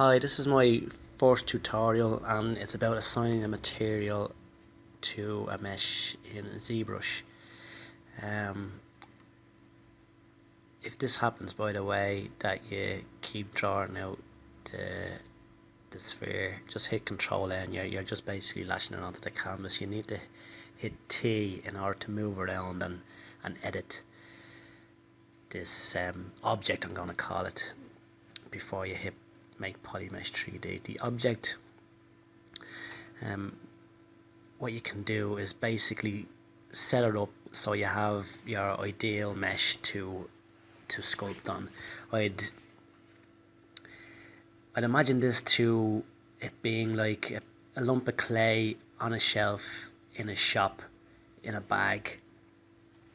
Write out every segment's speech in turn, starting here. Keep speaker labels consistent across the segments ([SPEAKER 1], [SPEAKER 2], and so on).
[SPEAKER 1] Hi, this is my first tutorial and it's about assigning a material to a mesh in ZBrush. Um, if this happens, by the way, that you keep drawing out the sphere, just hit Control A and you're just basically lashing it onto the canvas. You need to hit T in order to move around and edit this object, I'm going to call it, before you hit make polymesh 3D. The object, what you can do is basically set it up so you have your ideal mesh to sculpt on. I'd imagine this to it being like a lump of clay on a shelf in a shop in a bag,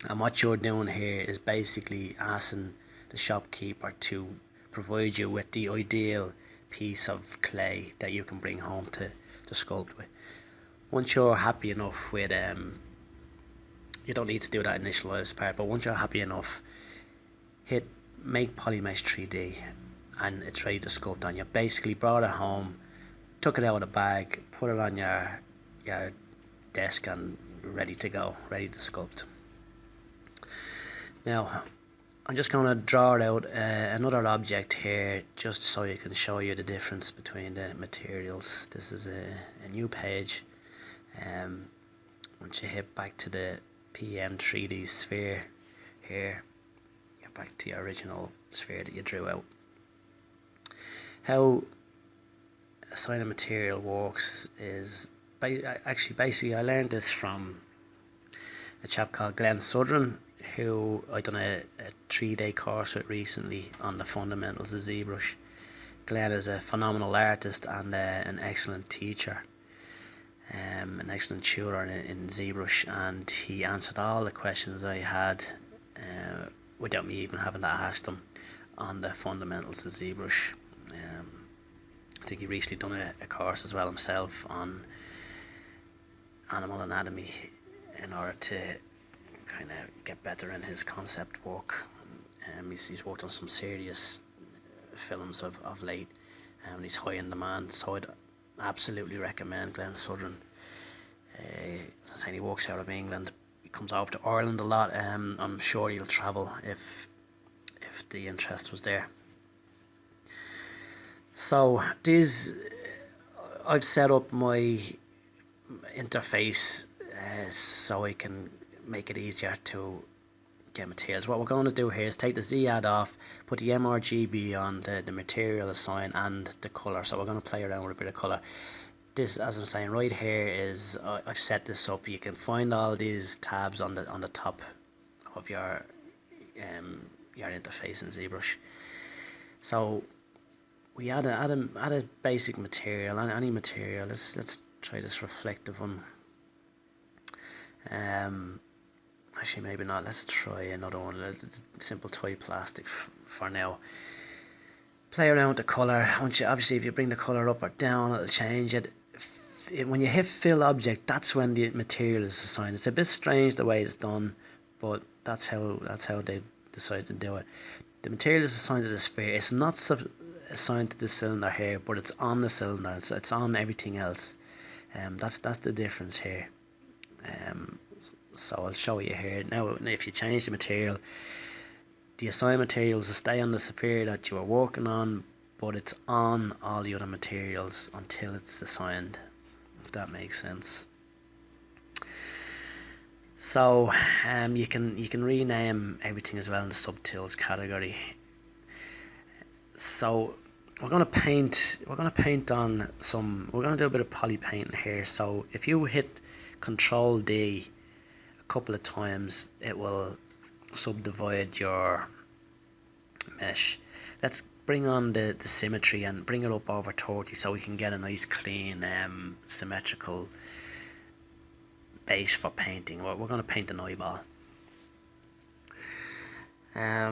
[SPEAKER 1] and what you're doing here is basically asking the shopkeeper to provide you with the ideal piece of clay that you can bring home to sculpt with. Once you're happy enough with you don't need to do that initialize part, but once you're happy enough, hit make polymesh 3D and it's ready to sculpt on. You basically brought it home, took it out of the bag, put it on your desk and ready to go, ready to sculpt. Now I'm just going to draw out another object here just so you can show you the difference between the materials. This is a new page. Once you hit back to the PM 3D sphere here, get back to your original sphere that you drew out. How assigning material works is basically I learned this from a chap called Glen Southern, who I done a 3-day course with recently on the fundamentals of ZBrush. Glen is a phenomenal artist and an excellent teacher, an excellent tutor in ZBrush, and he answered all the questions I had without me even having to ask them on the fundamentals of ZBrush. I think he recently done a course as well himself on animal anatomy in order to kind of get better in his concept work. He's worked on some serious films of late, and he's high in demand, so I'd absolutely recommend Glen Southern. Saying he works out of England, he comes over to Ireland a lot. I'm sure he'll travel if the interest was there. So I've set up my interface so I can make it easier to get materials. What we're going to do here is take the Z add off, put the mRGB on the material assign and the colour. So we're going to play around with a bit of colour. This, as I'm saying, right here is I've set this up. You can find all these tabs on the top of your interface in ZBrush. So we add a basic material, any material. Let's try this reflective one. Actually, maybe not. Let's try another one. Simple toy plastic for now. Play around with the colour. Obviously, if you bring the colour up or down, it'll change it. When you hit fill object, that's when the material is assigned. It's a bit strange the way it's done, but that's how they decide to do it. The material is assigned to the sphere. It's not assigned to the cylinder here, but it's on the cylinder. It's on everything else. That's the difference here. So I'll show you here. Now if you change the material, the assigned materials will stay on the sphere that you are working on, but it's on all the other materials until it's assigned, if that makes sense. So you can rename everything as well in the subtools category. So we're gonna paint on some, we're gonna do a bit of poly painting here. So if you hit Control D a couple of times, it will subdivide your mesh. Let's bring on the symmetry and bring it up over 30 so we can get a nice clean symmetrical base for painting. We're going to paint an eyeball. I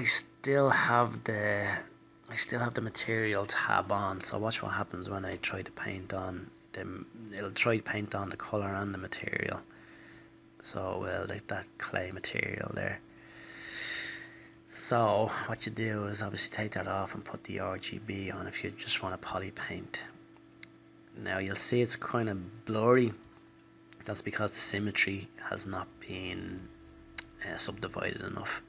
[SPEAKER 1] still have the material tab on, so watch what happens when I try to paint on them. It'll try to paint on the colour and the material, so well, like that clay material there. So what you do is obviously take that off and put the RGB on if you just want to poly paint. Now you'll see it's kind of blurry. That's because the symmetry has not been subdivided enough.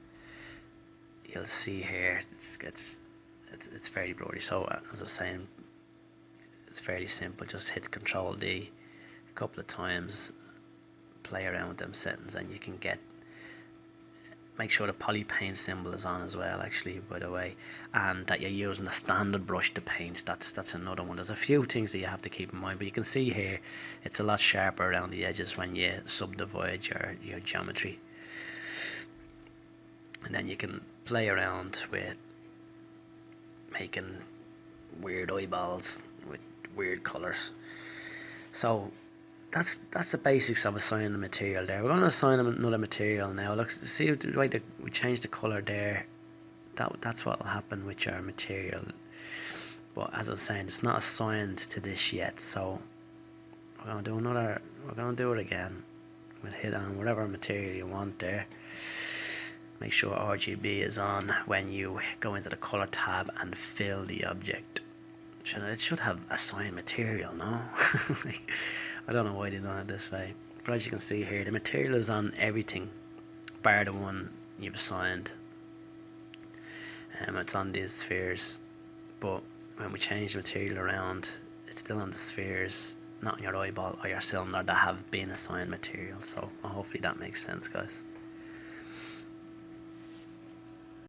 [SPEAKER 1] You'll see here it's very blurry. So as I was saying, it's fairly simple. Just hit Control D a couple of times, play around with them settings, and you can make sure the poly paint symbol is on as well, actually, by the way, and that you're using the standard brush to paint. That's another one. There's a few things that you have to keep in mind, but you can see here it's a lot sharper around the edges when you subdivide your geometry. And then you can play around with making weird eyeballs with weird colours. So that's the basics of assigning the material there. We're going to assign them another material now. Look, see the way that we change the colour there. That's what will happen with your material. But as I was saying, it's not assigned to this yet. So we're going to do it again. We'll hit on whatever material you want there. Make sure RGB is on when you go into the colour tab and fill the object. It should have assigned material, no? I don't know why they done it this way. But as you can see here, the material is on everything, bar the one you've assigned. It's on these spheres. But when we change the material around, it's still on the spheres, not on your eyeball or your cylinder that have been assigned material. So hopefully that makes sense, guys.